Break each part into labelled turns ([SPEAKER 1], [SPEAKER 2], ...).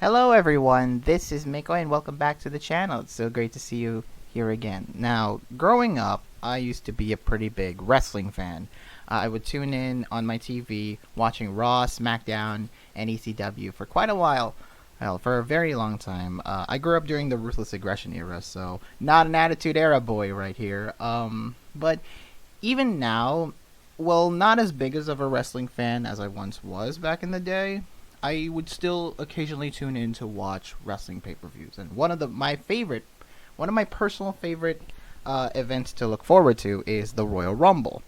[SPEAKER 1] Hello everyone, this is Miko and welcome back to the channel. It's so great to see you here again. Now, growing up, I used to be a pretty big wrestling fan. I would tune in on my TV watching Raw, SmackDown, and ECW for quite a while. Hell, for a very long time. I grew up during the Ruthless Aggression era, so not an Attitude Era boy right here. But even now, well, not as big as of a wrestling fan as I once was back in the day. I would still occasionally tune in to watch wrestling pay-per-views, and one of my personal favorite events to look forward to is the Royal Rumble.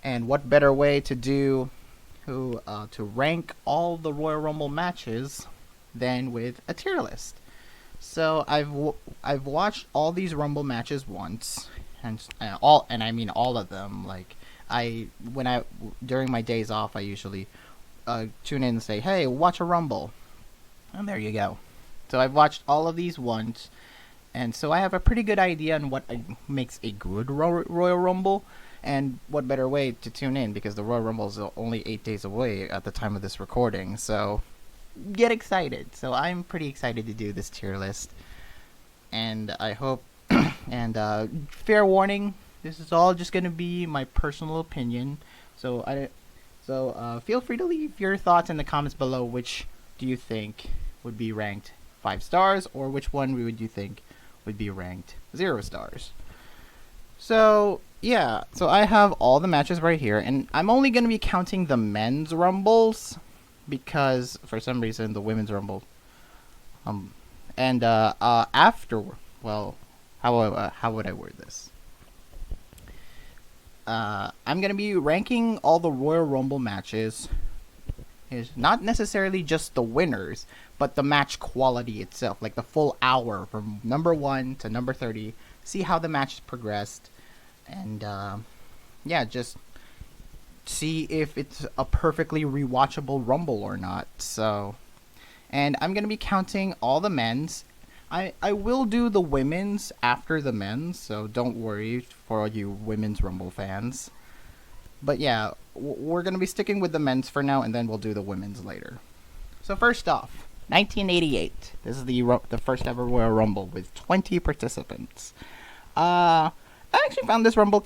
[SPEAKER 1] And what better way to rank all the Royal Rumble matches than with a tier list? So I've watched all these Rumble matches once, and I mean all of them. Like during my days off, I usually tune in and say, hey, watch a Rumble. And there you go. So I've watched all of these once, and so I have a pretty good idea on what makes a good Royal Rumble, and what better way to tune in, because the Royal Rumble is only 8 days away at the time of this recording, so get excited. So I'm pretty excited to do this tier list, and I hope, and fair warning, this is all just going to be my personal opinion, so feel free to leave your thoughts in the comments below. Which do you think would be ranked 5 stars, or which one would you think would be ranked 0 stars? So, yeah. So I have all the matches right here, and I'm only going to be counting the men's rumbles, because for some reason the women's rumble, after, well, how would I word this? I'm going to be ranking all the Royal Rumble matches. Is not necessarily just the winners, but the match quality itself, like the full hour from number 1 to number 30. See how the match progressed, and yeah, just see if it's a perfectly rewatchable Rumble or not. So, and I'm going to be counting all the men's. I will do the women's after the men's, so don't worry for all you women's Rumble fans. But yeah, we're going to be sticking with the men's for now, and then we'll do the women's later. So first off, 1988. This is the first ever Royal Rumble with 20 participants. I actually found this Rumble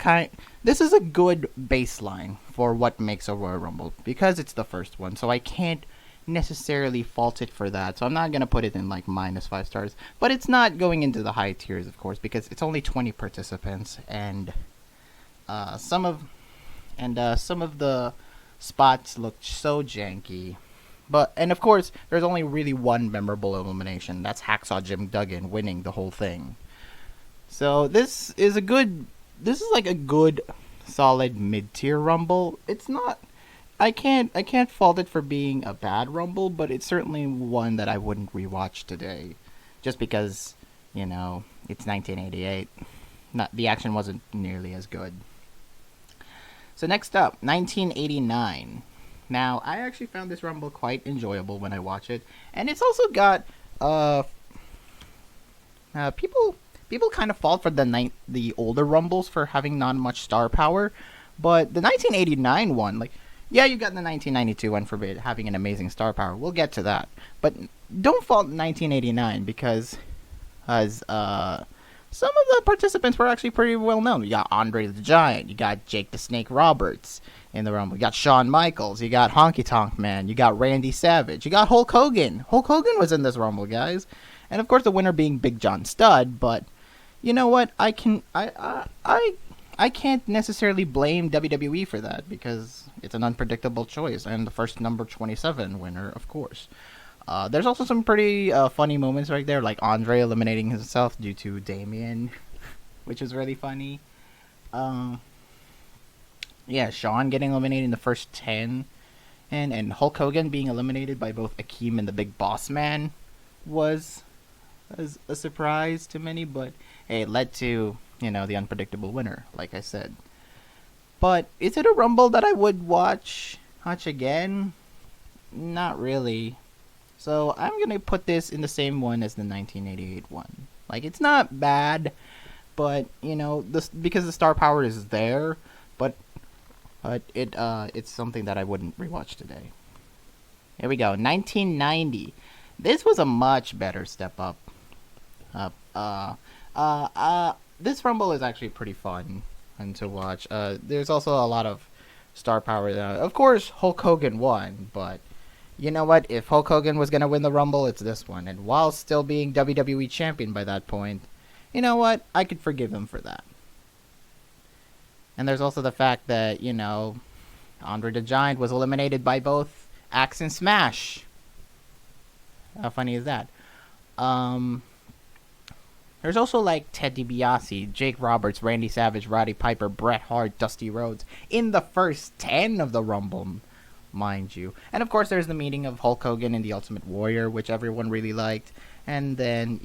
[SPEAKER 1] this is a good baseline for what makes a Royal Rumble, because it's the first one, so I can't necessarily fault it for that, so I'm not gonna put it in like -5 stars, but it's not going into the high tiers, of course, because it's only 20 participants, and some of the spots looked so janky. And of course, there's only really one memorable elimination. That's Hacksaw Jim Duggan winning the whole thing. So this is like a good solid mid-tier Rumble. It's not, I can't fault it for being a bad Rumble, but it's certainly one that I wouldn't rewatch today, just because, you know, it's 1988. The action wasn't nearly as good. So next up, 1989. Now, I actually found this Rumble quite enjoyable when I watch it, and it's also got people kind of fault for the older Rumbles for having not much star power, but the 1989 one, like, yeah, you got the 1992 one for having an amazing star power. We'll get to that. But don't fault 1989, because some of the participants were actually pretty well known. You got Andre the Giant. You got Jake the Snake Roberts in the Rumble. You got Shawn Michaels. You got Honky Tonk Man. You got Randy Savage. You got Hulk Hogan. Hulk Hogan was in this Rumble, guys. And of course the winner being Big John Studd. But you know what? I can't necessarily blame WWE for that, because it's an unpredictable choice, and the first number 27 winner, of course. There's also some pretty funny moments right there, like Andre eliminating himself due to Damien, which is really funny. Yeah, Shawn getting eliminated in the first 10, and Hulk Hogan being eliminated by both Akeem and the Big Boss Man was a surprise to many, but hey, it led to, you know, the unpredictable winner, like I said. But is it a Rumble that I would watch again? Not really. So I'm going to put this in the same one as the 1988 one. Like, it's not bad, but, you know, because the star power is there, but it's something that I wouldn't rewatch today. Here we go, 1990. This was a much better step up. This Rumble is actually pretty fun and to watch. There's also a lot of star power. Of course, Hulk Hogan won, but you know what? If Hulk Hogan was gonna win the Rumble, it's this one. And while still being WWE champion by that point, you know what? I could forgive him for that. And there's also the fact that, Andre the Giant was eliminated by both Axe and Smash. How funny is that? There's also like Ted DiBiase, Jake Roberts, Randy Savage, Roddy Piper, Bret Hart, Dusty Rhodes in the first 10 of the Rumble, mind you. And of course, there's the meeting of Hulk Hogan and the Ultimate Warrior, which everyone really liked. And then,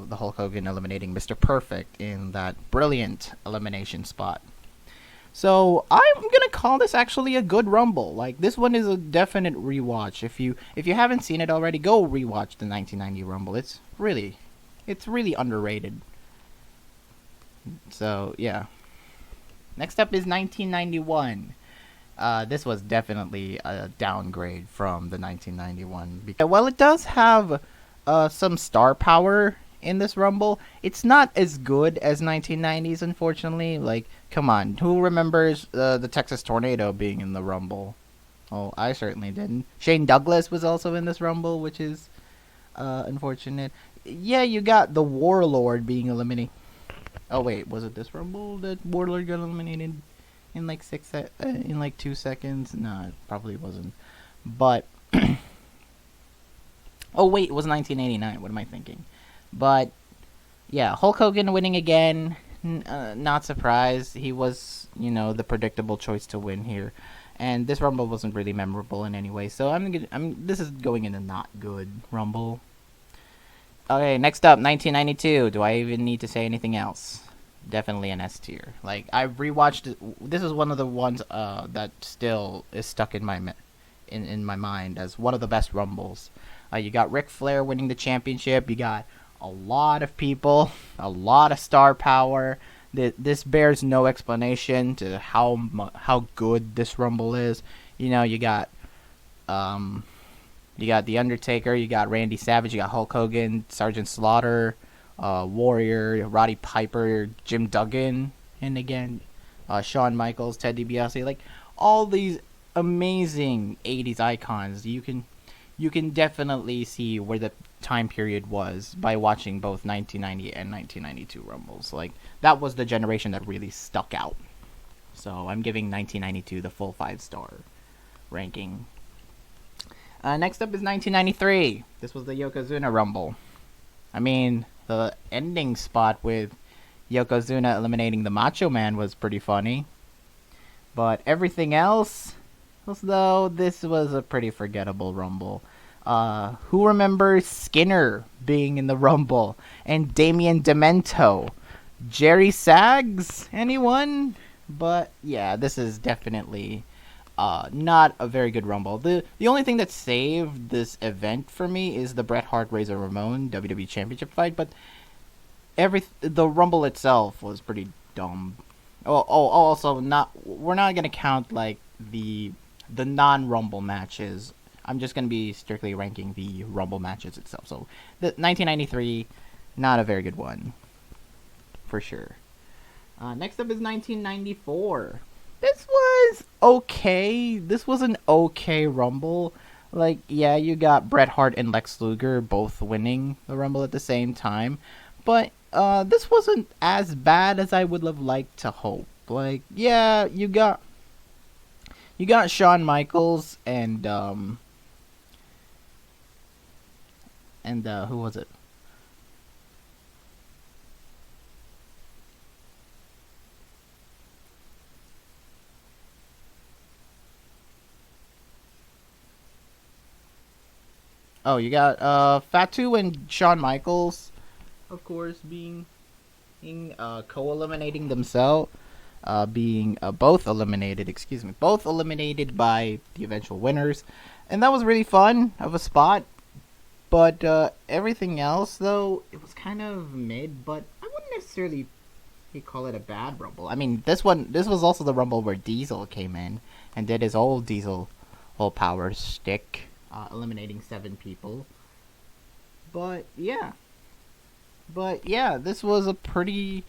[SPEAKER 1] the Hulk Hogan eliminating Mr. Perfect in that brilliant elimination spot. So I'm gonna call this actually a good Rumble. Like, this one is a definite rewatch. If you haven't seen it already, go rewatch the 1990 Rumble. It's really underrated. So yeah. Next up is 1991. This was definitely a downgrade from the 1991. Because while it does have some star power in this Rumble, it's not as good as 1990s, unfortunately. Like, come on, who remembers the Texas Tornado being in the Rumble? Oh, I certainly didn't. Shane Douglas was also in this Rumble, which is unfortunate. Yeah, you got the Warlord being eliminated. Oh wait, was it this Rumble that Warlord got eliminated in like 2 seconds? No, it probably wasn't. But oh wait, it was 1989. What am I thinking? But yeah, Hulk Hogan winning again. Not surprised. He was, the predictable choice to win here, and this Rumble wasn't really memorable in any way. So this is going in a not good Rumble. Okay, next up, 1992. Do I even need to say anything else? Definitely an S tier. Like, I've rewatched it. This is one of the ones that still is stuck in my in my mind as one of the best Rumbles. You got Ric Flair winning the championship. You got a lot of people, a lot of star power. This bears no explanation to how good this Rumble is. You got The Undertaker, you got Randy Savage, you got Hulk Hogan, Sergeant Slaughter, Warrior, Roddy Piper, Jim Duggan, and again, Shawn Michaels, Ted DiBiase. Like, all these amazing 80s icons. You can definitely see where the time period was by watching both 1990 and 1992 Rumbles. Like, that was the generation that really stuck out. So I'm giving 1992 the full 5-star ranking. Next up is 1993. This was the Yokozuna Rumble. I mean, the ending spot with Yokozuna eliminating the Macho Man was pretty funny. But everything else, though, this was a pretty forgettable Rumble. Who remembers Skinner being in the Rumble? And Damien Demento? Jerry Sags? Anyone? But yeah, this is definitely not a very good Rumble. The only thing that saved this event for me is the Bret Hart Razor Ramon WWE Championship fight, but the Rumble itself was pretty dumb. Also, we're not gonna count like the non-Rumble matches. I'm just gonna be strictly ranking the Rumble matches itself. So the 1993, not a very good one, for sure. Next up is 1994. This was okay. This was an okay Rumble. Like, yeah, you got Bret Hart and Lex Luger both winning the Rumble at the same time. But this wasn't as bad as I would have liked to hope. Like, yeah, you got Shawn Michaels and who was it? Oh, you got Fatu and Shawn Michaels, of course, being co-eliminating themselves, being both eliminated. Excuse me, both eliminated by the eventual winners, and that was really fun of a spot. But everything else, though, it was kind of mid. But I wouldn't necessarily call it a bad Rumble. I mean, this was also the Rumble where Diesel came in and did his old Diesel whole power stick. Eliminating 7 people. But yeah. But yeah, this was a pretty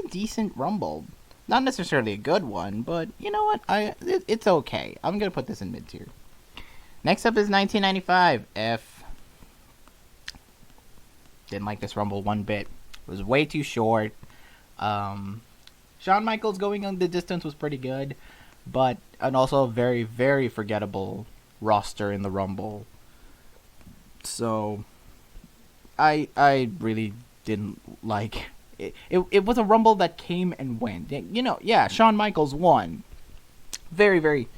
[SPEAKER 1] decent Rumble. Not necessarily a good one, but you know what? It's okay. I'm gonna put this in mid tier. Next up is 1995. F. Didn't like this Rumble one bit. It was way too short. Shawn Michaels going on the distance was pretty good, but and also a very very forgettable roster in the Rumble. So I really didn't like it. It was a Rumble that came and went. You know, yeah, Shawn Michaels won. Very very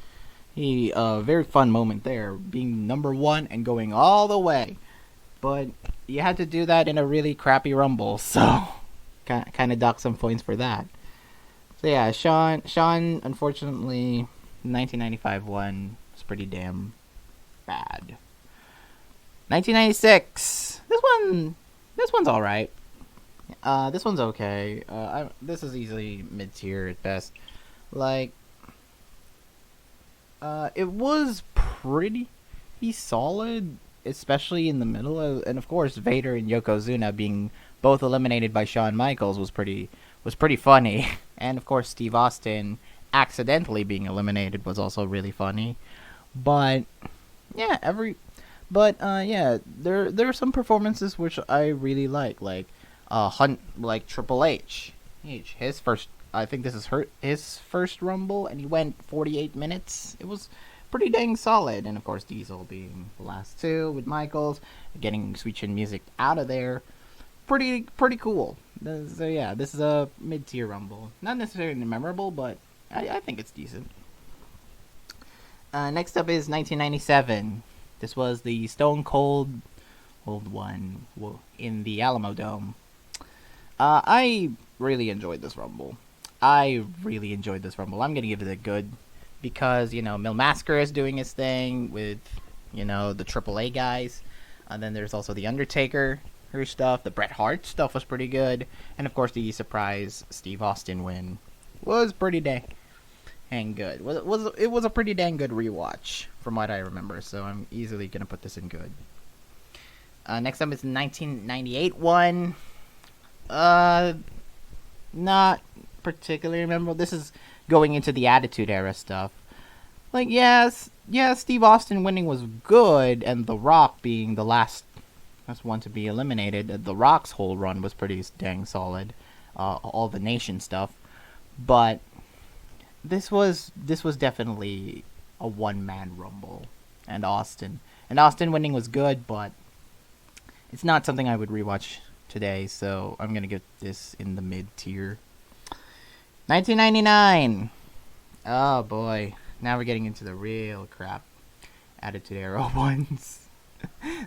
[SPEAKER 1] very fun moment there, being number one and going all the way. But you had to do that in a really crappy Rumble, so kind of dock some points for that. So yeah, Shawn unfortunately 1995 one was pretty damn bad. 1996. This one's all right. This one's okay. This is easily mid tier at best. Like, it was pretty solid, especially in the middle. And of course, Vader and Yokozuna being both eliminated by Shawn Michaels was pretty funny. And of course, Steve Austin accidentally being eliminated was also really funny. But yeah, there are some performances which I really like Triple H. His first, I think this is his first Rumble, and he went 48 minutes. It was pretty dang solid, and of course Diesel being the last two with Michaels, getting Sweet Chin Music out of there, pretty cool. So yeah, this is a mid tier Rumble, not necessarily memorable, but I think it's decent. Next up is 1997. This was the Stone Cold old one in the Alamo Dome. I really enjoyed this Rumble. I'm gonna give it a good because Mil Mascara is doing his thing with the AAA guys, and then there's also the Undertaker, her stuff. The Bret Hart stuff was pretty good, and of course the surprise Steve Austin win was pretty dang good. It was a pretty dang good rewatch from what I remember, so I'm easily gonna put this in good. Next up is 1998 one. Not particularly memorable. This is going into the Attitude Era stuff. Like, yes, Steve Austin winning was good, and The Rock being the last one to be eliminated. The Rock's whole run was pretty dang solid. All the Nation stuff, but this was definitely a one-man Rumble, and Austin winning was good, but it's not something I would rewatch today, so I'm gonna get this in the mid tier. 1999. Oh boy, now we're getting into the real crap Attitude Era ones.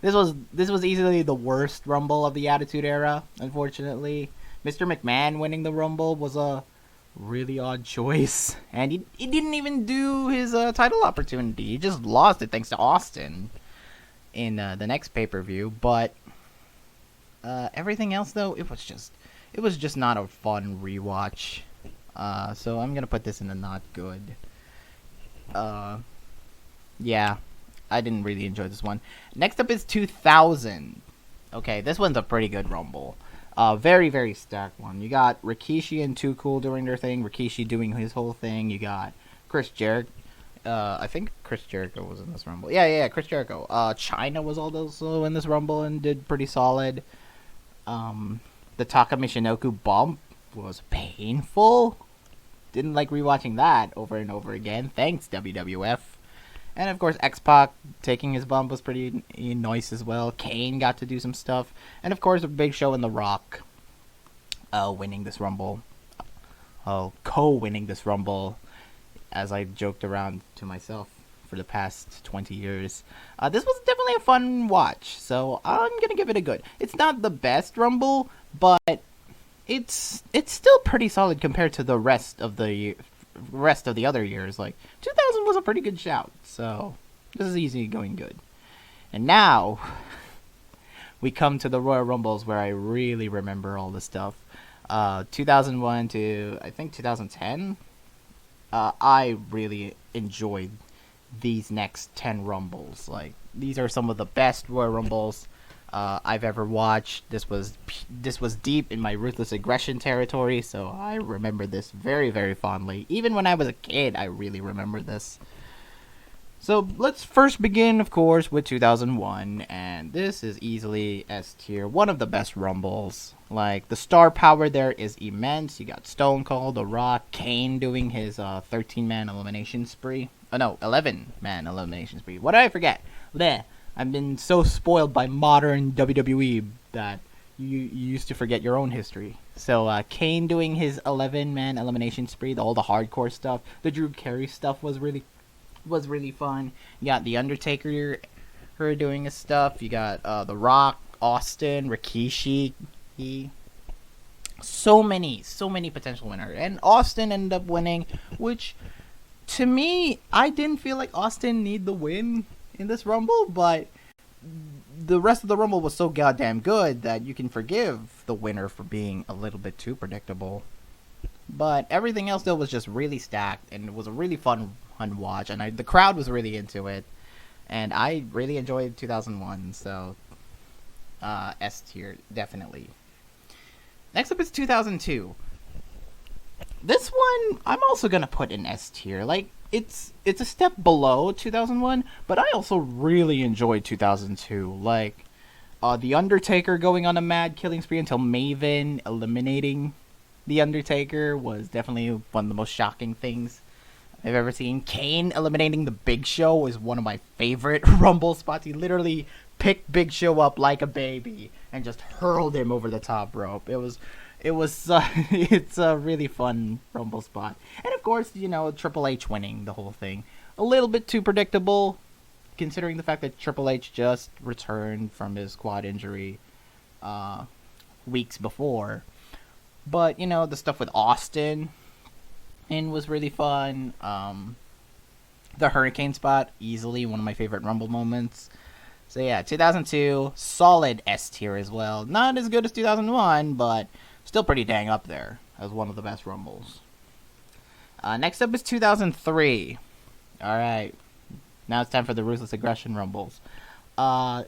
[SPEAKER 1] This was easily the worst Rumble of the Attitude Era. Unfortunately, Mr. McMahon winning the Rumble was a really odd choice, and he didn't even do his title opportunity. He just lost it thanks to Austin in the next pay-per-view. But everything else, though, it was just not a fun rewatch. So I'm gonna put this in the not good. Yeah, I didn't really enjoy this one. Next up is 2000. Okay, this one's a pretty good Rumble. Very, very stacked one. You got Rikishi and Too Cool doing their thing. Rikishi doing his whole thing. You got Chris Jericho. I think Chris Jericho was in this Rumble. Yeah, Chris Jericho. China was also in this Rumble and did pretty solid. The Taka Michinoku bump was painful. Didn't like rewatching that over and over again. Thanks, WWF. And of course, X-Pac taking his bump was pretty nice as well. Kane got to do some stuff. And of course, a Big Show and The Rock winning this Rumble. Co-winning this Rumble, as I joked around to myself for the past 20 years. This was definitely a fun watch, so I'm going to give it a good. It's not the best Rumble, but it's still pretty solid compared to the rest of the other years. Like 2000 was a pretty good shout, so this is easy going good. And now we come to the Royal Rumbles where I really remember all the stuff. 2001 to I think 2010. I really enjoyed these next 10 Rumbles. Like, these are some of the best Royal Rumbles I've ever watched. This was deep in my ruthless aggression territory, so I remember this very, very fondly. Even when I was a kid, I really remember this. So let's first begin, of course, with 2001, and this is easily S tier, one of the best Rumbles. Like, the star power there is immense. You got Stone Cold, The Rock, Kane doing his 13-man elimination spree. Oh no, 11-man elimination spree. What did I forget? Bleh. I've been so spoiled by modern WWE that you used to forget your own history. So Kane doing his 11-man elimination spree, all the hardcore stuff. The Drew Carey stuff was really fun. You got the Undertaker her doing his stuff. You got The Rock, Austin, Rikishi. So many potential winners, and Austin ended up winning, which to me, I didn't feel like Austin need the win in this Rumble, but the rest of the Rumble was so goddamn good that you can forgive the winner for being a little bit too predictable. But everything else, though, was just really stacked, and it was a really fun watch, and the crowd was really into it, and I really enjoyed 2001, so S tier, definitely. Next up is 2002. This one, I'm also gonna put in S tier. Like, it's a step below 2001, but I also really enjoyed 2002. Like, The Undertaker going on a mad killing spree until Maven eliminating The Undertaker was definitely one of the most shocking things I've ever seen. Kane eliminating the Big Show was one of my favorite Rumble spots. He literally picked Big Show up like a baby and just hurled him over the top rope. It's a really fun Rumble spot. And of course, Triple H winning the whole thing. A little bit too predictable, considering the fact that Triple H just returned from his quad injury weeks before. But, the stuff with Austin was really fun. The Hurricane spot, easily one of my favorite Rumble moments. So yeah, 2002, solid S tier as well. Not as good as 2001, but still pretty dang up there as one of the best Rumbles. Next up is 2003. Alright, now it's time for the Ruthless Aggression Rumbles. I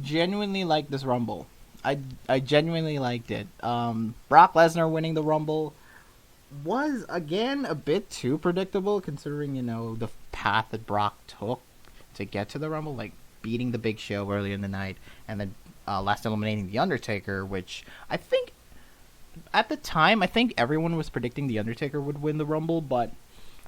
[SPEAKER 1] genuinely liked this Rumble. I genuinely liked it. Brock Lesnar winning the Rumble was, again, a bit too predictable, considering, the path that Brock took to get to the Rumble, like beating the Big Show earlier in the night, and then last eliminating The Undertaker, which I think, at the time, everyone was predicting The Undertaker would win the Rumble, but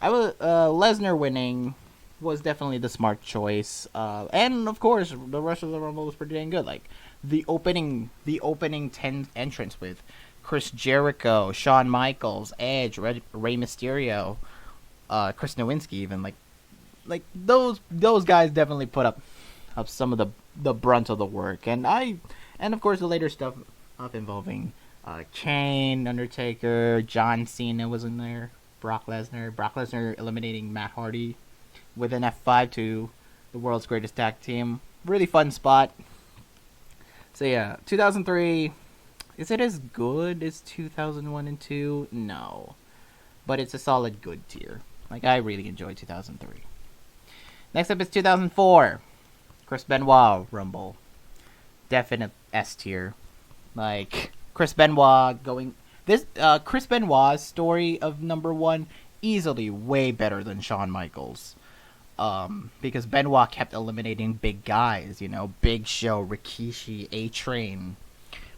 [SPEAKER 1] Lesnar winning was definitely the smart choice. And, of course, the rest of the Rumble was pretty dang good. Like, the opening 10 entrance with Chris Jericho, Shawn Michaels, Edge, Rey Mysterio, Chris Nowinski, even, like those guys definitely put up some of the brunt of the work, and of course the later stuff involving Kane, Undertaker, John Cena was in there, Brock Lesnar eliminating Matt Hardy with an F5 to the world's greatest tag team. Really fun spot. So yeah, 2003. Is it as good as 2001 and 2? No, but it's a solid good tier. Like, I really enjoyed 2003. Next up is 2004. Chris Benoit Rumble. Definite S tier. Like, Chris Benoit going... Chris Benoit's story of number 1, easily way better than Shawn Michaels. Because Benoit kept eliminating big guys, Big Show, Rikishi, A-Train,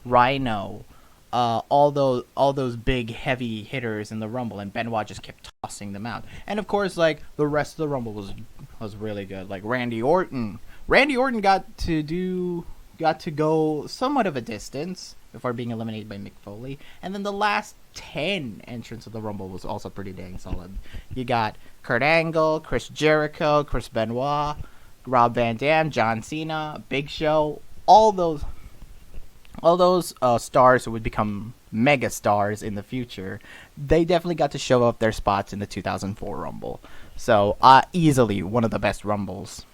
[SPEAKER 1] Rhino, all those big heavy hitters in the Rumble, and Benoit just kept tossing them out. And of course, like, the rest of the Rumble was really good. Like Randy Orton got to go somewhat of a distance before being eliminated by Mick Foley. And then the last 10 entrants of the Rumble was also pretty dang solid. You got Kurt Angle, Chris Jericho, Chris Benoit, Rob Van Dam, John Cena, Big Show, all those stars who would become mega stars in the future. They definitely got to show up their spots in the 2004 Rumble. So, easily one of the best Rumbles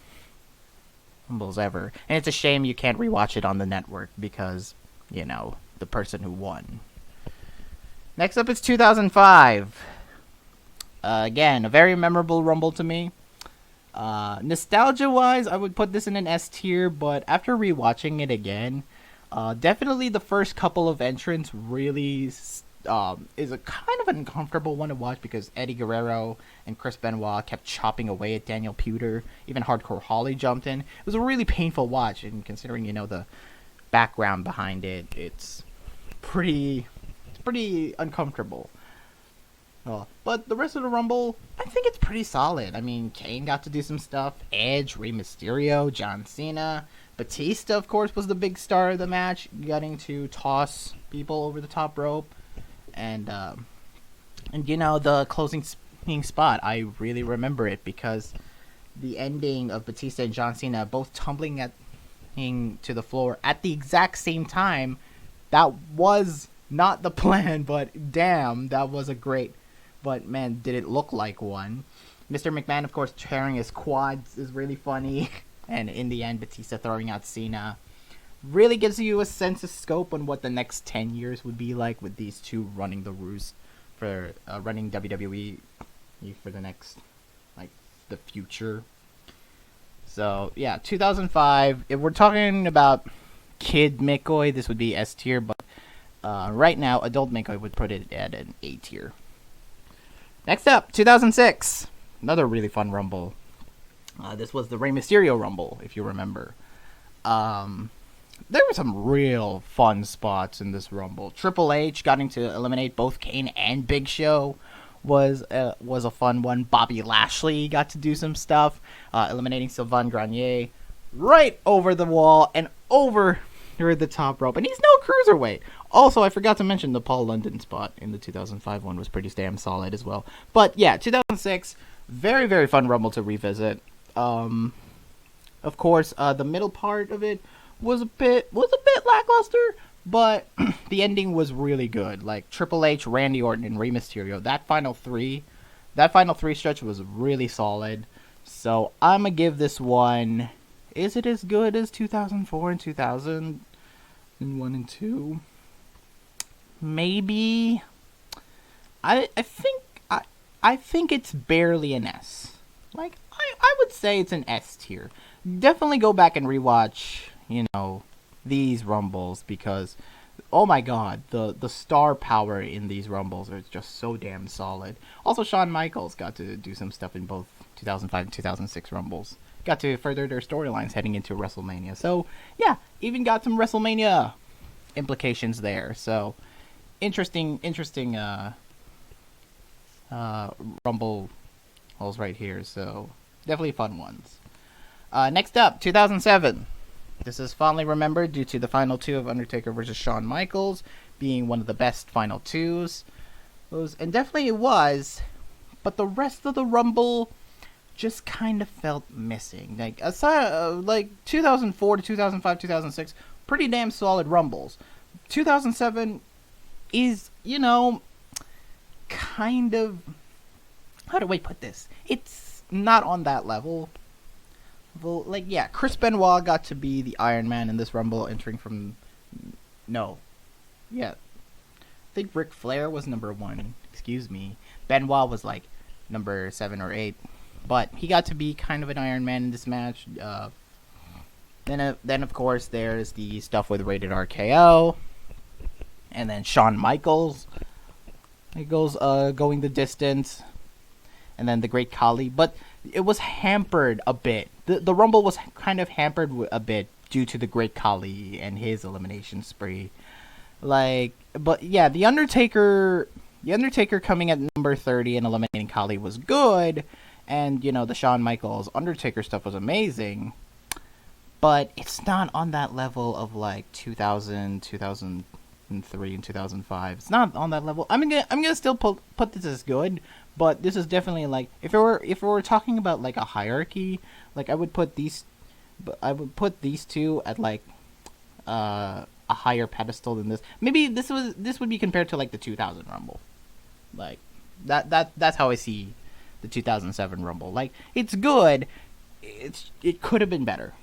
[SPEAKER 1] ever. And it's a shame you can't rewatch it on the network because, the person who won. Next up is 2005. Again, a very memorable Rumble to me. Nostalgia wise, I would put this in an S tier, but after rewatching it again, definitely the first couple of entrants really is a kind of an uncomfortable one to watch because Eddie Guerrero and Chris Benoit kept chopping away at Daniel Puder. Even Hardcore Holly jumped in. It was a really painful watch, and considering the background behind it, it's pretty uncomfortable. But the rest of the Rumble, I think it's pretty solid. I mean, Kane got to do some stuff. Edge, Rey Mysterio, John Cena. Batista, of course, was the big star of the match, getting to toss people over the top rope. And the closing spot, I really remember it because the ending of Batista and John Cena both tumbling to the floor at the exact same time, that was not the plan, but damn, that was a great... But, man, did it look like one. Mr. McMahon, of course, tearing his quads is really funny. And in the end, Batista throwing out Cena. Really gives you a sense of scope on what the next 10 years would be like with these two running the roost for running WWE for the next, the future. So, yeah, 2005. If we're talking about Kid McCoy, this would be S tier. But right now, Adult McCoy would put it at an A tier. Next up, 2006. Another really fun Rumble. This was the Rey Mysterio Rumble, if you remember. There were some real fun spots in this Rumble. Triple H getting to eliminate both Kane and Big Show was a fun one. Bobby Lashley got to do some stuff, eliminating Sylvain Grenier right over the wall and over the top rope. And he's no cruiserweight. Also, I forgot to mention the Paul London spot in the 2005 one was pretty damn solid as well. But yeah, 2006, very, very fun Rumble to revisit. Of course, the middle part of it was a bit lackluster, but the ending was really good. Like Triple H, Randy Orton, and Rey Mysterio. That final three stretch was really solid. So I'm gonna give this one. Is it as good as 2004 and 2001 and 2? Maybe. I think it's barely an S. I would say it's an S tier. Definitely go back and rewatch, these Rumbles because, oh my god, the star power in these Rumbles are just so damn solid. Also, Shawn Michaels got to do some stuff in both 2005 and 2006 Rumbles. Got to further their storylines heading into WrestleMania. So, yeah, even got some WrestleMania implications there. So, interesting Rumble holes right here. So, definitely fun ones. Next up, 2007. This is fondly remembered due to the final two of Undertaker versus Shawn Michaels being one of the best final twos. And definitely it was, but the rest of the Rumble just kind of felt missing. Aside, 2004 to 2005, 2006, pretty damn solid Rumbles. 2007 is, kind of... How do I put this? It's not on that level. Well, Chris Benoit got to be the Iron Man in this Rumble, entering from... No. Yeah. I think Ric Flair was number 1. Excuse me. Benoit was, number 7 or 8. But he got to be kind of an Iron Man in this match. Then of course, there's the stuff with Rated RKO. And then Shawn Michaels. He goes going the distance. And then the Great Khali. But it was hampered a bit. The Rumble was kind of hampered a bit due to the Great Khali and his elimination spree. But yeah, the Undertaker coming at number 30 and eliminating Khali was good. And, the Shawn Michaels Undertaker stuff was amazing. But it's not on that level of 2000, 2003, and 2005. It's not on that level. I'm gonna still put this as good, but this is definitely if it were talking about a hierarchy, I would put these two at a higher pedestal than this. Maybe this would be compared to the 2000 Rumble. That's how I see the 2007 Rumble. It's good. It could have been better.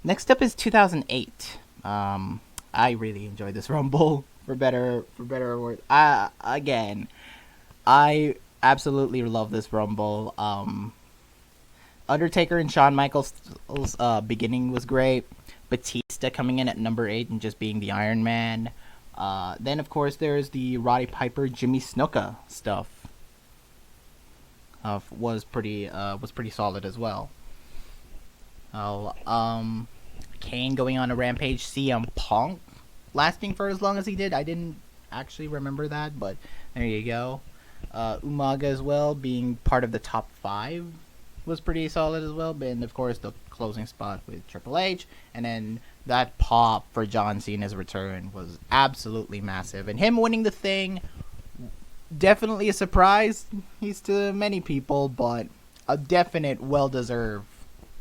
[SPEAKER 1] Next up is 2008. I really enjoyed this Rumble, for better or worse. I Absolutely love this Rumble. Undertaker and Shawn Michaels' beginning was great. Batista coming in at number 8 and just being the Iron Man. Then of course there's the Roddy Piper Jimmy Snuka stuff. Was pretty solid as well. Kane going on a rampage. CM Punk lasting for as long as he did. I didn't actually remember that, but there you go. Umaga as well being part of the top 5 was pretty solid as well. And of course the closing spot with Triple H, and then that pop for John Cena's return was absolutely massive. And him winning the thing, definitely a surprise. He's to many people, but a definite well-deserved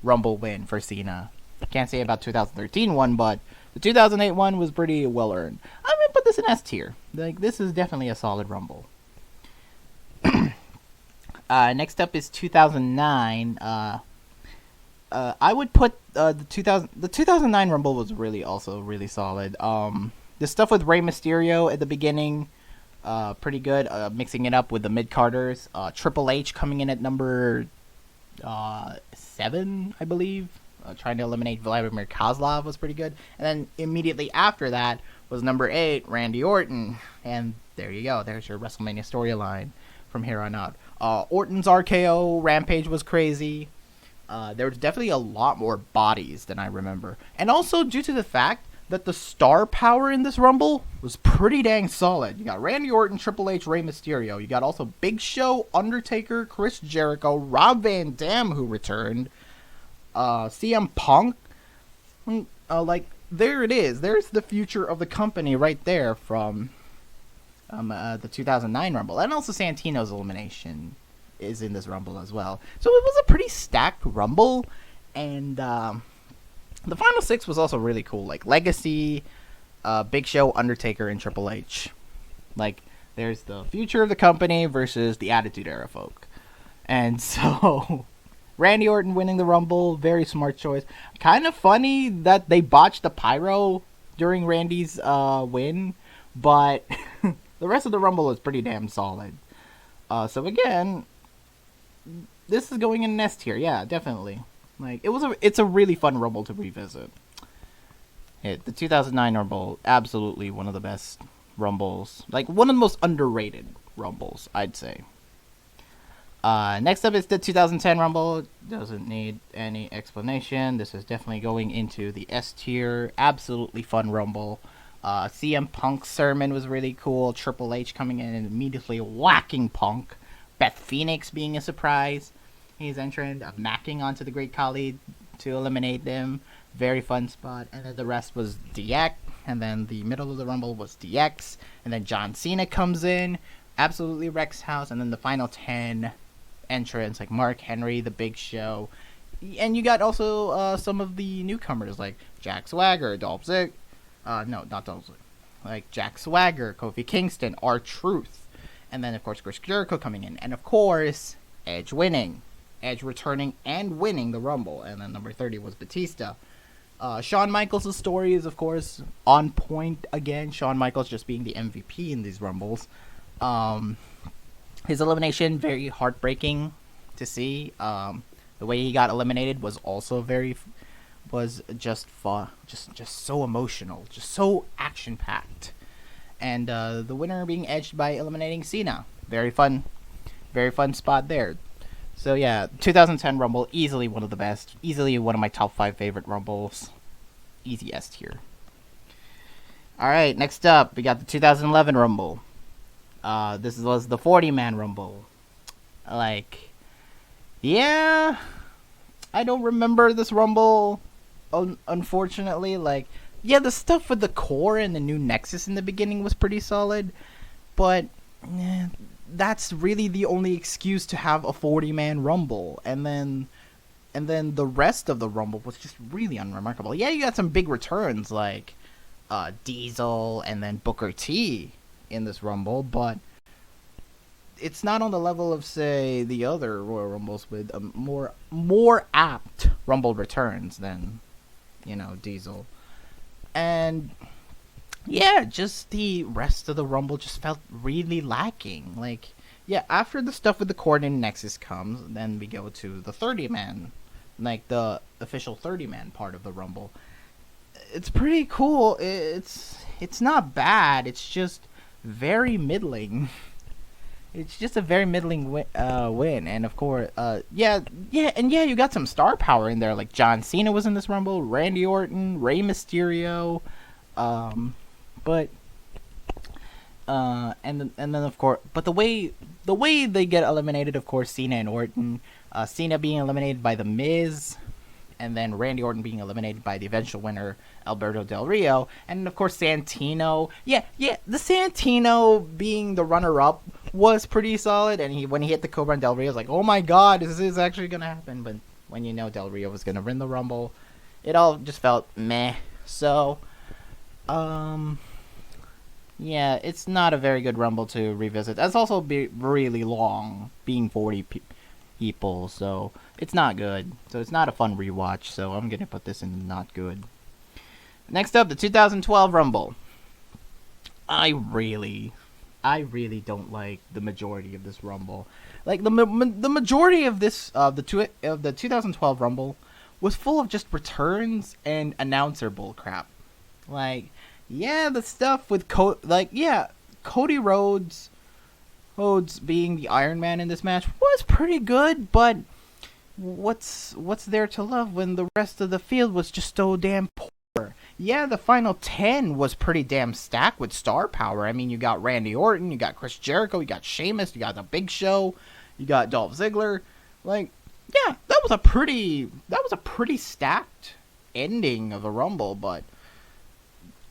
[SPEAKER 1] Rumble win for Cena. Can't say about 2013 one, but the 2008 one was pretty well earned. I'm gonna put this in S tier. Like, this is definitely a solid Rumble. Next up is 2009. I would put the 2009 Rumble was also really solid. The stuff with Rey Mysterio at the beginning, pretty good. Mixing it up with the mid-carders. Triple H coming in at number 7, I believe. Trying to eliminate Vladimir Kozlov was pretty good. And then immediately after that was number 8, Randy Orton. And there you go. There's your WrestleMania storyline from here on out. Orton's RKO Rampage was crazy. There was definitely a lot more bodies than I remember. And also due to the fact that the star power in this Rumble was pretty dang solid. You got Randy Orton, Triple H, Rey Mysterio. You got also Big Show, Undertaker, Chris Jericho, Rob Van Dam, who returned, CM Punk. There it is. There's the future of the company right there from the 2009 Rumble. And also Santino's elimination is in this Rumble as well. So it was a pretty stacked Rumble. And the final 6 was also really cool. Like Legacy, Big Show, Undertaker, and Triple H. Like, there's the future of the company versus the Attitude Era folk. And so Randy Orton winning the Rumble, very smart choice. Kind of funny that they botched the pyro during Randy's win, but the rest of the Rumble is pretty damn solid. So again, this is going in an S tier. Yeah, definitely. Like, it's a really fun Rumble to revisit. The 2009 Rumble, absolutely one of the best Rumbles. Like, one of the most underrated Rumbles, I'd say. Next up is the 2010 Rumble. Doesn't need any explanation. This is definitely going into the S tier. Absolutely fun Rumble. CM Punk's sermon was really cool. Triple H coming in and immediately whacking Punk. Beth Phoenix being a surprise. He's entrant, macking onto the Great Khali to eliminate them. Very fun spot. And then the rest was DX. And then the middle of the Rumble was DX. And then John Cena comes in. Absolutely wrecks house. And then the final 10 entrants, like Mark Henry, The Big Show. And you got also some of the newcomers, like Jack Swagger, Dolph Ziggler. No, not Dolph Ziggler. Like Jack Swagger, Kofi Kingston, R-Truth. And then, of course, Chris Jericho coming in. And, of course, Edge winning. Edge returning and winning the Rumble. And then number 30 was Batista. Shawn Michaels' story is, of course, on point again. Shawn Michaels just being the MVP in these Rumbles. His elimination, very heartbreaking to see. The way he got eliminated was also just fun. Just so emotional. Just so action-packed. And the winner being edged by eliminating Cena. Very fun spot there. So yeah, 2010 Rumble, easily one of the best. Easily one of my top 5 favorite Rumbles. Easy S tier. Alright, next up, we got the 2011 Rumble. This was the 40-man Rumble. Like, yeah, I don't remember this Rumble, unfortunately. Like, yeah, the stuff with the core and the new Nexus in the beginning was pretty solid, but that's really the only excuse to have a 40-man Rumble. And then the rest of the Rumble was just really unremarkable. Yeah, you got some big returns like Diesel and then Booker T in this Rumble, but it's not on the level of, say, the other Royal Rumbles with more apt Rumble returns than, Diesel. And yeah, just the rest of the Rumble just felt really lacking. Like, Yeah, after the stuff with the Coordinated Nexus comes, then we go to the 30 man, like the official 30 man part of the Rumble. It's pretty cool. It's not bad. It's just very middling. It's just a very middling win, and of course, you got some star power in there. Like John Cena was in this Rumble, Randy Orton, Rey Mysterio, but and then of course, but the way they get eliminated, of course, Cena and Orton, Cena being eliminated by the Miz, and then Randy Orton being eliminated by the eventual winner, Alberto Del Rio, and of course Santino. The Santino being the runner-up was pretty solid, and when he hit the Cobra on Del Rio, I was like, oh my god, is this actually gonna happen? But when you know Del Rio was gonna win the Rumble, it all just felt meh. So, yeah, it's not a very good Rumble to revisit. That's also really long, being 40 people, so it's not good. So it's not a fun rewatch, so I'm gonna put this in not good. Next up, the 2012 Rumble. I really don't like the majority of this Rumble. Like the majority of this the 2012 Rumble was full of just returns and announcer bullcrap. Like, yeah, the stuff with Cody Rhodes being the Iron Man in this match was pretty good, but what's there to love when the rest of the field was just so damn poor? Yeah, the final 10 was pretty damn stacked with star power. I mean, you got Randy Orton, you got Chris Jericho, you got Sheamus, you got The Big Show, you got Dolph Ziggler. Like, yeah, that was a pretty stacked ending of the Rumble, but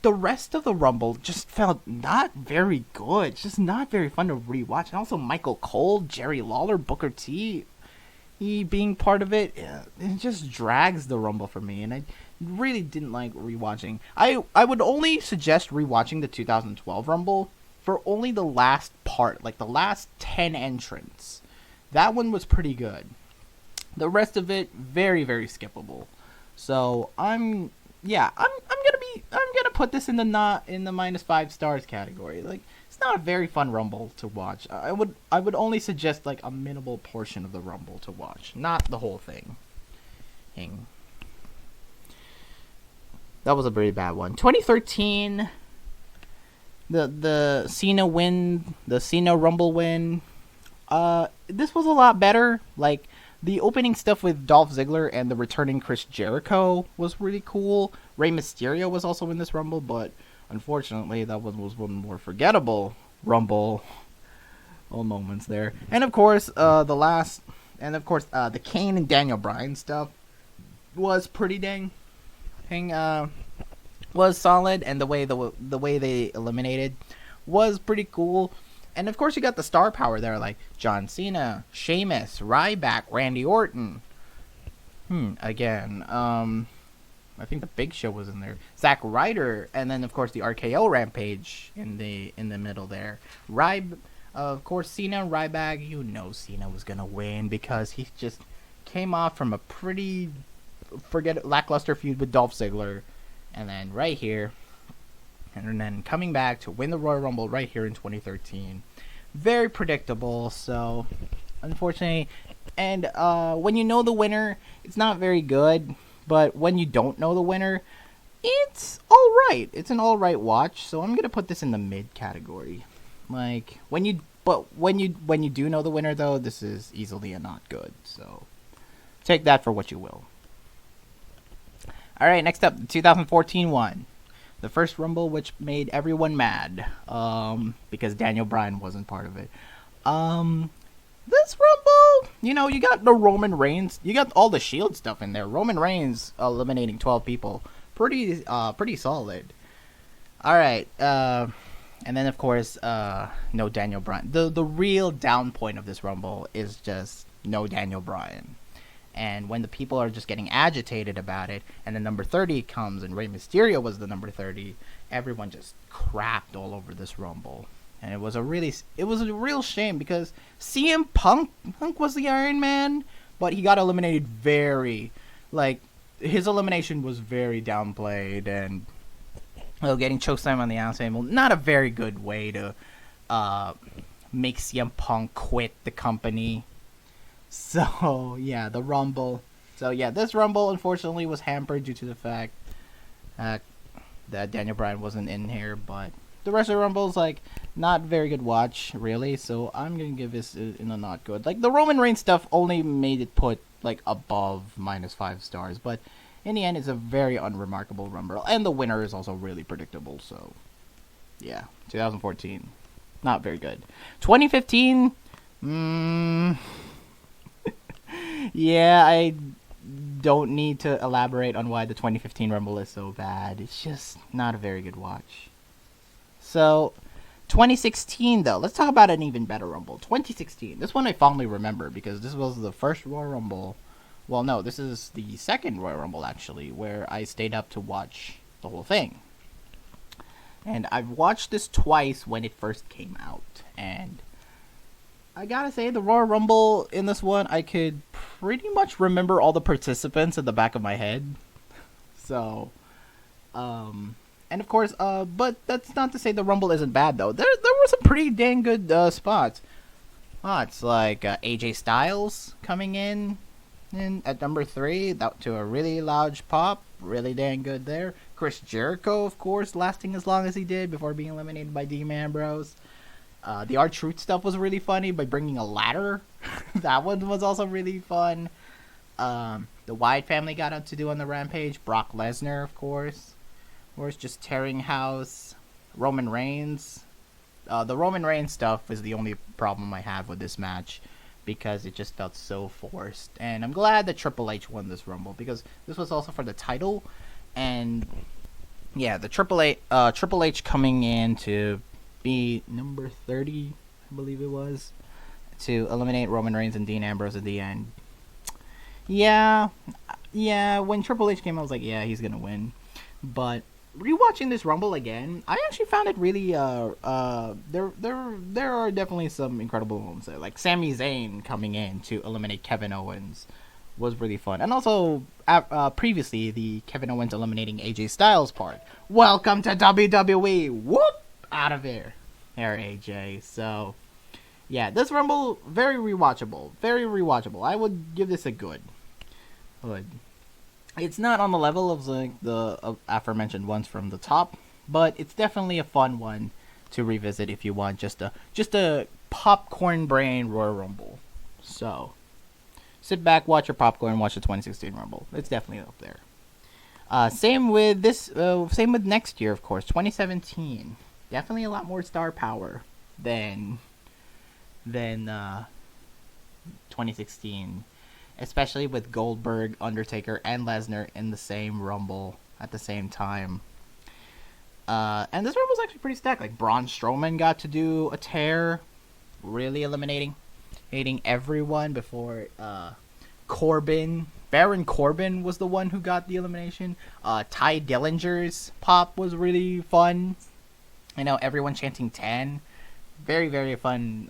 [SPEAKER 1] the rest of the Rumble just felt not very good. Just not very fun to rewatch. And also Michael Cole, Jerry Lawler, Booker T, he being part of it, it just drags the Rumble for me, and I really didn't like rewatching. I would only suggest rewatching the 2012 Rumble for only the last part, like the last 10 entrants. That one was pretty good. The rest of it, very, very skippable. So I'm gonna put this in the -5 stars category. Like, it's not a very fun Rumble to watch. I would only suggest like a minimal portion of the Rumble to watch, not the whole thing. That was a very bad one. 2013, the Cena win, the Cena Rumble win. This was a lot better. Like, the opening stuff with Dolph Ziggler and the returning Chris Jericho was really cool. Rey Mysterio was also in this Rumble, but unfortunately, that one was one more forgettable Rumble moments there. And of course, the Kane and Daniel Bryan stuff was pretty was solid, and the way they eliminated was pretty cool. And of course, you got the star power there, like John Cena, Sheamus, Ryback, Randy Orton. Again, I think the Big Show was in there. Zack Ryder, and then of course the RKO Rampage in the middle there. Of course, Cena and Ryback. You know Cena was gonna win because he just came off from a pretty lackluster feud with Dolph Ziggler, and then right here. And then coming back to win the Royal Rumble right here in 2013. Very predictable, so unfortunately. And when you know the winner, it's not very good. But when you don't know the winner, it's alright. It's an alright watch, so I'm going to put this in the mid category. Like, when you do know the winner, though, this is easily a not good. So take that for what you will. Alright, next up, the 2014 one. The first Rumble, which made everyone mad, because Daniel Bryan wasn't part of it. This Rumble, you got the Roman Reigns, you got all the Shield stuff in there. Roman Reigns eliminating 12 people, pretty solid. All right, and then of course, no Daniel Bryan. The real down point of this Rumble is just no Daniel Bryan. And when the people are just getting agitated about it, and then number 30 comes, and Rey Mysterio was the number 30, everyone just crapped all over this Rumble. And it was a real shame, because CM Punk was the Iron Man, but he got eliminated his elimination was very downplayed, and getting chokeslam on the outside, well, not a very good way to make CM Punk quit the company. So, yeah, the Rumble. So, yeah, this Rumble, unfortunately, was hampered due to the fact that Daniel Bryan wasn't in here. But the rest of the Rumble's, like, not very good watch, really. So, I'm going to give this in a not good. Like, the Roman Reigns stuff only made it put, like, above -5 stars. But in the end, it's a very unremarkable Rumble. And the winner is also really predictable. So, yeah, 2014. Not very good. 2015, yeah, I don't need to elaborate on why the 2015 Rumble is so bad. It's just not a very good watch. So, 2016, though. Let's talk about an even better Rumble. 2016. This one I fondly remember because this was the first Royal Rumble. Well, no, this is the second Royal Rumble, actually, where I stayed up to watch the whole thing. And I've watched this twice when it first came out. And I gotta say, the Royal Rumble in this one, I could pretty much remember all the participants in the back of my head. So, and of course, but that's not to say the Rumble isn't bad, though. There were some pretty dang good spots. Spots like AJ Styles coming in at number 3, that to a really loud pop. Really dang good there. Chris Jericho, of course, lasting as long as he did before being eliminated by Dean Ambrose. The R-Truth stuff was really funny by bringing a ladder. That one was also really fun. The Wyatt family got out to do on the Rampage. Brock Lesnar, of course. Of course, just tearing house. Roman Reigns. The Roman Reigns stuff is the only problem I have with this match, because it just felt so forced. And I'm glad that Triple H won this Rumble, because this was also for the title. And yeah, the Triple H coming in to be number 30, I believe it was, to eliminate Roman Reigns and Dean Ambrose at the end. Yeah, when Triple H came, I was like, yeah, he's gonna win. But rewatching this Rumble again, I actually found it really there are definitely some incredible moments there. Like Sami Zayn coming in to eliminate Kevin Owens was really fun. And also previously the Kevin Owens eliminating AJ Styles part. Welcome to WWE. Whoop, out of here. There, AJ. So yeah, this Rumble very rewatchable. Very rewatchable. I would give this a good. It's not on the level of like the aforementioned ones from the top, but it's definitely a fun one to revisit if you want just a popcorn brain Royal Rumble. So sit back, watch your popcorn, watch the 2016 Rumble. It's definitely up there. Same with this. Same with next year, of course, 2017. Definitely a lot more star power than 2016. Especially with Goldberg, Undertaker, and Lesnar in the same Rumble at the same time. And this Rumble's actually pretty stacked. Like, Braun Strowman got to do a tear, really hating everyone before Baron Corbin was the one who got the elimination. Ty Dillinger's pop was really fun. You know, everyone chanting 10. Very, very fun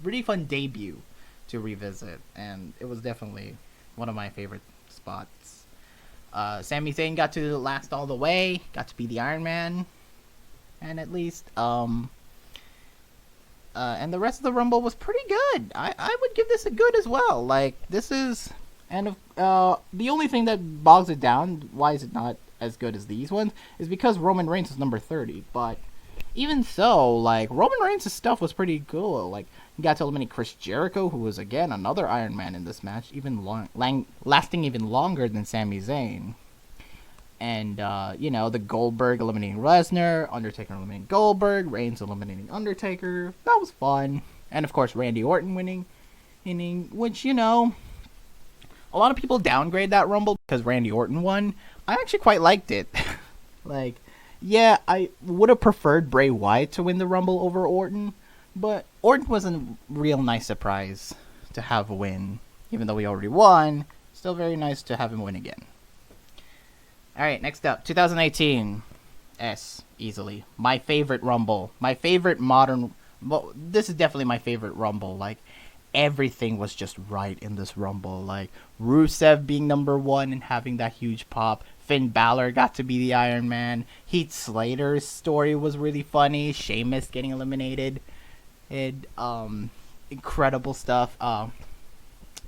[SPEAKER 1] really fun debut to revisit, and it was definitely one of my favorite spots. Sami Zayn got to last all the way, got to be the Iron Man, and at least and the rest of the Rumble was pretty good. I would give this a good as well. Like, this is, and the only thing that bogs it down, why is it not as good as these ones, is because Roman Reigns is number 30. But even so, like, Roman Reigns' stuff was pretty cool. Like, he got to eliminate Chris Jericho, who was, again, another Iron Man in this match, lasting even longer than Sami Zayn. And, the Goldberg eliminating Lesnar, Undertaker eliminating Goldberg, Reigns eliminating Undertaker. That was fun. And, of course, Randy Orton winning, which, a lot of people downgrade that Rumble because Randy Orton won. I actually quite liked it. Like, yeah, I would have preferred Bray Wyatt to win the Rumble over Orton, but Orton was a real nice surprise to have win. Even though he already won, still very nice to have him win again. Alright, next up, 2018. Easily. My favorite Rumble. My favorite modern... Well, this is definitely my favorite Rumble. Like, everything was just right in this Rumble. Like Rusev being number one and having that huge pop. Finn Balor got to be the Iron Man. Heath Slater's story was really funny. Sheamus getting eliminated. Incredible stuff.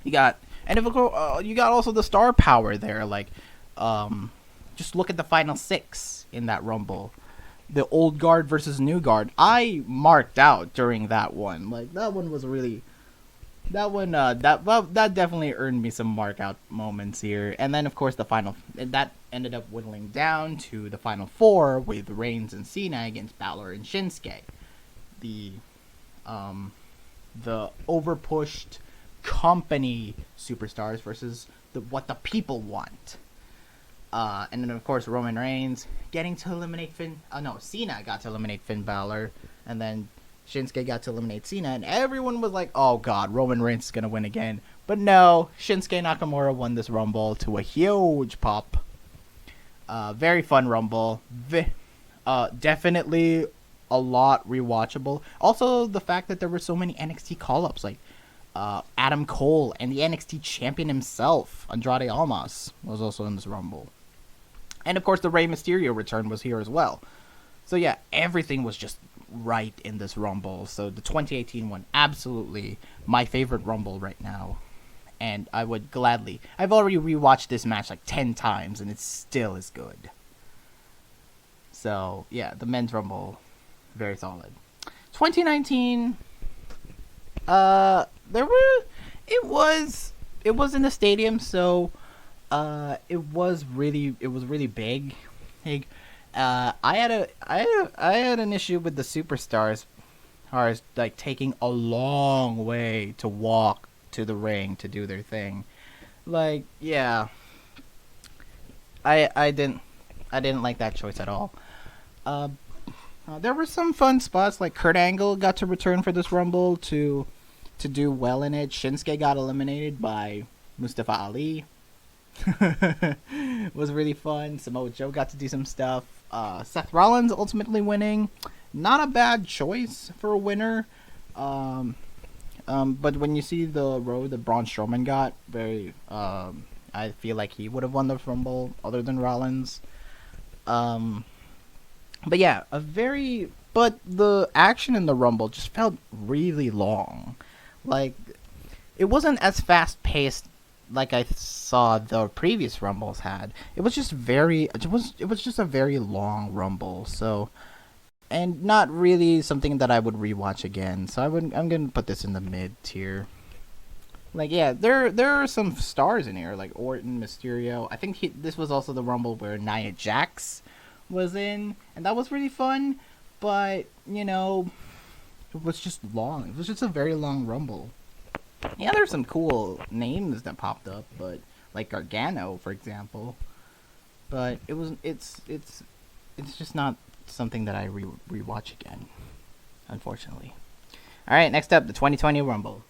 [SPEAKER 1] You got you got also the star power there. Like, just look at the final six in that Rumble. The old guard versus new guard. I marked out during that one. Like that one was really. That definitely earned me some mark out moments here. And then of course that ended up whittling down to the final four with Reigns and Cena against Balor and Shinsuke. The overpushed company superstars versus what the people want. And then of course Roman Reigns getting to eliminate Cena got to eliminate Finn Balor, and then Shinsuke got to eliminate Cena, and everyone was like, oh god, Roman Reigns is going to win again. But no, Shinsuke Nakamura won this Rumble to a huge pop. Very fun Rumble. Definitely a lot rewatchable. Also, the fact that there were so many NXT call-ups, like Adam Cole and the NXT champion himself, Andrade Almas, was also in this Rumble. And of course, the Rey Mysterio return was here as well. So yeah, everything was just right in this Rumble. So the 2018 one, absolutely my favorite Rumble right now. And I would gladly... I've already rewatched this match like 10 times, and it still is good. So, yeah, the men's Rumble, very solid. 2019, it was in the stadium, so it was really big. I had an issue with the superstars, like taking a long way to walk to the ring to do their thing. Like, yeah, I didn't like that choice at all. There were some fun spots, like Kurt Angle got to return for this Rumble to do well in it. Shinsuke got eliminated by Mustafa Ali. Was really fun. Samoa Joe got to do some stuff. Seth Rollins ultimately winning. Not a bad choice for a winner. But when you see the road that Braun Strowman got, I feel like he would have won the Rumble other than Rollins. But yeah, but the action in the Rumble just felt really long. Like, it wasn't as fast paced like I saw the previous Rumbles had. It was just a very long Rumble. So, and not really something that I would rewatch again. So I'm gonna put this in the mid tier. Like, yeah, there are some stars in here, like Orton, Mysterio. I think this was also the Rumble where Nia Jax was in, and that was really fun. But it was just long. It was just a very long Rumble. Yeah, there's some cool names that popped up, but like Gargano, for example. But it's just not something that I rewatch again, unfortunately. All right, next up, the 2020 Rumble.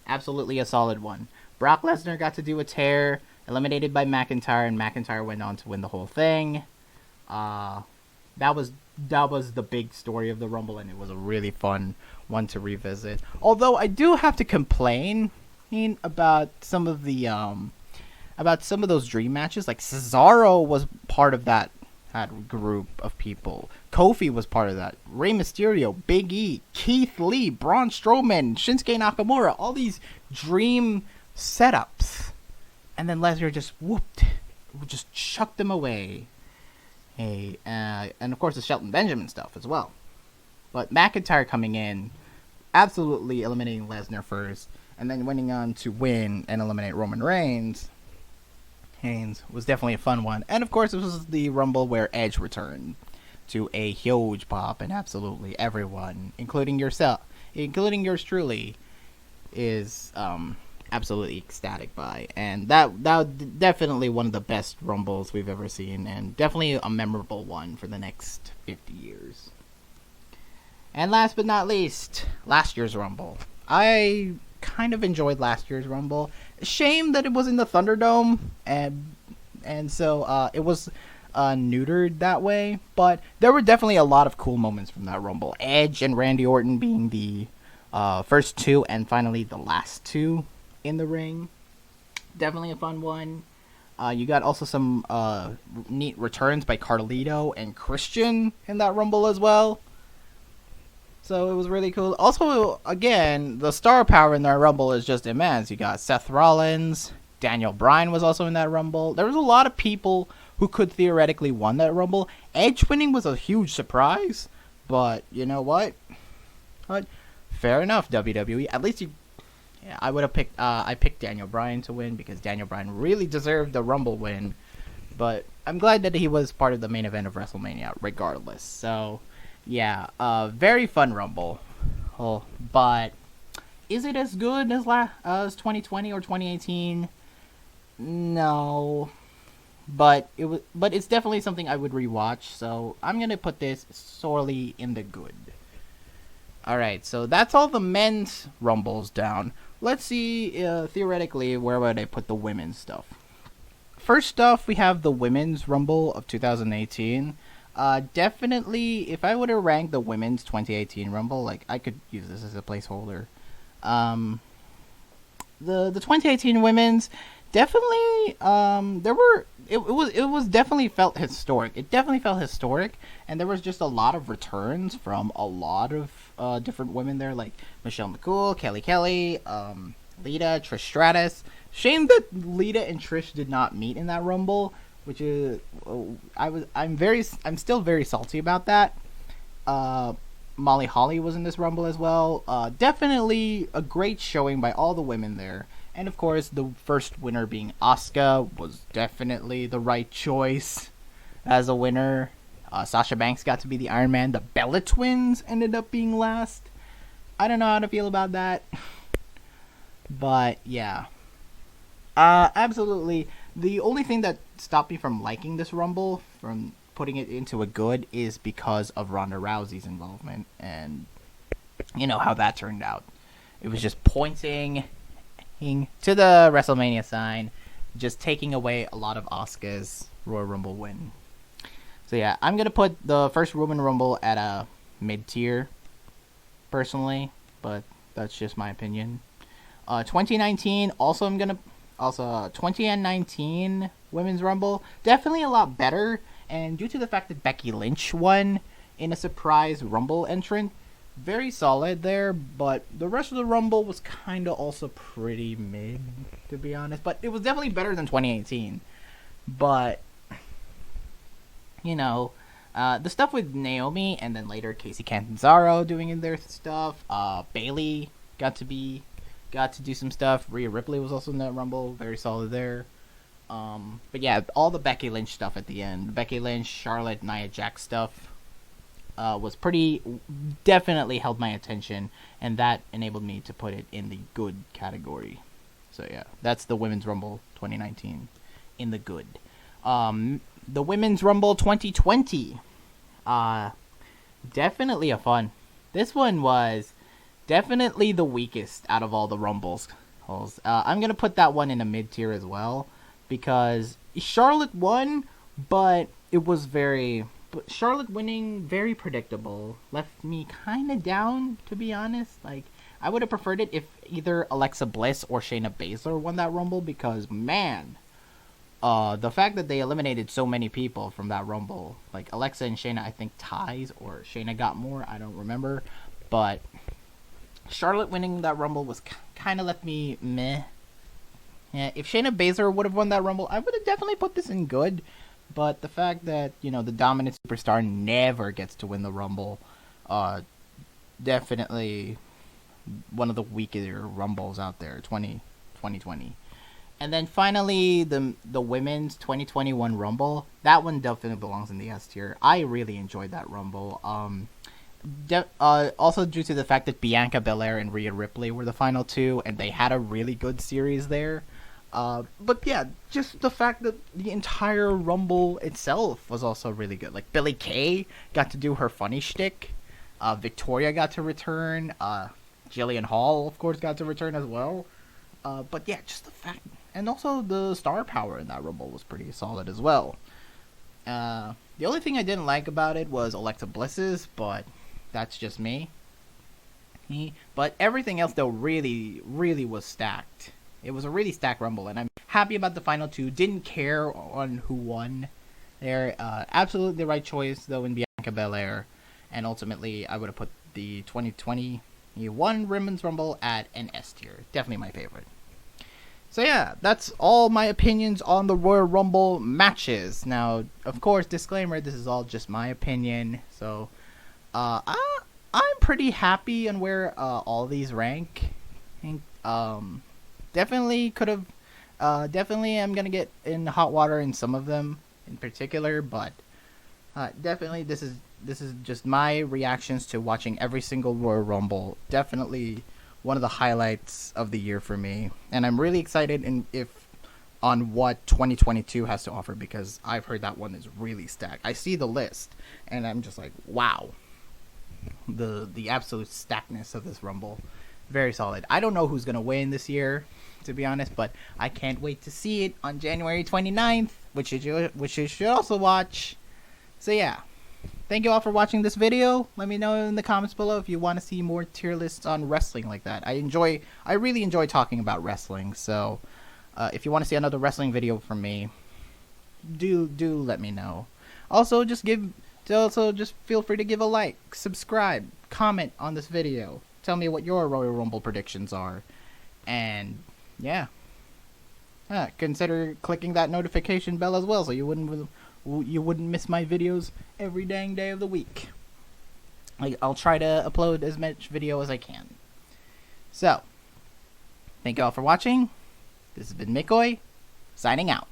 [SPEAKER 1] Absolutely a solid one. Brock Lesnar got to do a tear, eliminated by McIntyre, and McIntyre went on to win the whole thing. That was the big story of the Rumble, and it was a really fun one to revisit. Although I do have to complain about some of those dream matches. Like Cesaro was part of that group of people. Kofi was part of that. Rey Mysterio, Big E, Keith Lee, Braun Strowman, Shinsuke Nakamura. All these dream setups, and then Lesnar just chucked them away. And of course the Shelton Benjamin stuff as well. But McIntyre coming in, absolutely eliminating Lesnar first, and then winning on to win and eliminate Roman Reigns was definitely a fun one. And of course this was the Rumble where Edge returned to a huge pop, and absolutely everyone, including yours truly, is absolutely ecstatic by. And that definitely one of the best Rumbles we've ever seen, and definitely a memorable one for the next 50 years. And last but not least, last year's Rumble. I kind of enjoyed last year's Rumble. Shame that it was in the Thunderdome, and so it was neutered that way. But there were definitely a lot of cool moments from that Rumble. Edge and Randy Orton being the First two and finally the last two in the ring. Definitely a fun one. You got also some neat returns by Carlito and Christian in that Rumble as well. So it was really cool. Also, again, the star power in that Rumble is just immense. You got Seth Rollins, Daniel Bryan was also in that Rumble. There was a lot of people who could theoretically won that Rumble. Edge winning was a huge surprise, but you know what? Fair enough, WWE. At least I would have picked. I picked Daniel Bryan to win because Daniel Bryan really deserved the Rumble win. But I'm glad that he was part of the main event of WrestleMania, regardless. So. Yeah, very fun Rumble. But is it as good as 2020 or 2018? No. But it's definitely something I would rewatch, so I'm going to put this sorely in the good. Alright, so that's all the men's Rumbles down. Let's see, theoretically, where would I put the women's stuff? First off, we have the women's Rumble of 2018. Definitely, if I were to rank the women's 2018 Rumble, like, I could use this as a placeholder. The 2018 women's, definitely, it was definitely felt historic. It definitely felt historic, and there was just a lot of returns from a lot of, different women there, like Michelle McCool, Kelly, Lita, Trish Stratus. Shame that Lita and Trish did not meet in that Rumble, which is I'm still very salty about that. Molly Holly was in this Rumble as well. Definitely a great showing by all the women there. And of course, the first winner being Asuka was definitely the right choice as a winner. Sasha Banks got to be the Iron Man. The Bella Twins ended up being last. I don't know how to feel about that. But yeah. Absolutely. The only thing that stopped me from liking this Rumble, from putting it into a good, is because of Ronda Rousey's involvement. And you know how that turned out. It was just pointing to the WrestleMania sign, just taking away a lot of Asuka's Royal Rumble win. So yeah, I'm going to put the first Women Rumble at a mid-tier, personally, but that's just my opinion. 2019, also 2019 Women's Rumble, definitely a lot better, and due to the fact that Becky Lynch won in a surprise Rumble entrant, very solid there, but the rest of the Rumble was kind of also pretty mid, to be honest, but it was definitely better than 2018, but, you know, the stuff with Naomi, and then later Casey Catanzaro doing their stuff, Bayley got to do some stuff. Rhea Ripley was also in that Rumble. Very solid there. But yeah, all the Becky Lynch stuff at the end. Becky Lynch, Charlotte, Nia Jax stuff was definitely held my attention. And that enabled me to put it in the good category. So yeah, that's the Women's Rumble 2019 in the good. The Women's Rumble 2020. Definitely a fun. This one was definitely the weakest out of all the Rumbles. I'm going to put that one in a mid-tier as well, because Charlotte won, but Charlotte winning, very predictable. Left me kind of down, to be honest. Like, I would have preferred it if either Alexa Bliss or Shayna Baszler won that Rumble, because, man, the fact that they eliminated so many people from that Rumble, like Alexa and Shayna, I think ties, or Shayna got more, I don't remember, but Charlotte winning that Rumble was kind of left me meh. Yeah, if Shayna Baszler would have won that Rumble, I would have definitely put this in good. But the fact that, you know, the dominant superstar never gets to win the Rumble, definitely one of the weaker Rumbles out there, 2020. And then finally, the women's 2021 Rumble. That one definitely belongs in the S tier. I really enjoyed that Rumble. Also due to the fact that Bianca Belair and Rhea Ripley were the final two, and they had a really good series there. But yeah, just the fact that the entire Rumble itself was also really good. Like, Billie Kay got to do her funny shtick. Victoria got to return. Jillian Hall, of course, got to return as well. But yeah, just the fact... And also the star power in that Rumble was pretty solid as well. The only thing I didn't like about it was Alexa Bliss's, but that's just me. But everything else though really was stacked. It was a really stacked Rumble, and I'm happy about the final two. Didn't care on who won. They're absolutely the right choice though in Bianca Belair, and ultimately I would have put the 2021 Women's Rumble at an S tier. Definitely my favorite. So yeah, that's all my opinions on the Royal Rumble matches. Now, of course, disclaimer: this is all just my opinion. So, I'm pretty happy on where all these rank. Definitely could have. Definitely, I'm gonna get in hot water in some of them in particular, but definitely this is just my reactions to watching every single Royal Rumble. Definitely one of the highlights of the year for me, and I'm really excited on what 2022 has to offer, because I've heard that one is really stacked. I see the list and I'm just like, wow, the absolute stackness of this Rumble, very solid. I don't know who's gonna win this year, to be honest, but I can't wait to see it on January 29th, which you should also watch. So yeah, thank you all for watching this video. Let me know in the comments below if you want to see more tier lists on wrestling like that. I really enjoy talking about wrestling, so if you want to see another wrestling video from me, do let me know. Also, just feel free to give a like, subscribe, comment on this video. Tell me what your Royal Rumble predictions are, and yeah, consider clicking that notification bell as well, so you wouldn't miss my videos every dang day of the week. I'll try to upload as much video as I can. So, thank you all for watching. This has been Mikoi, signing out.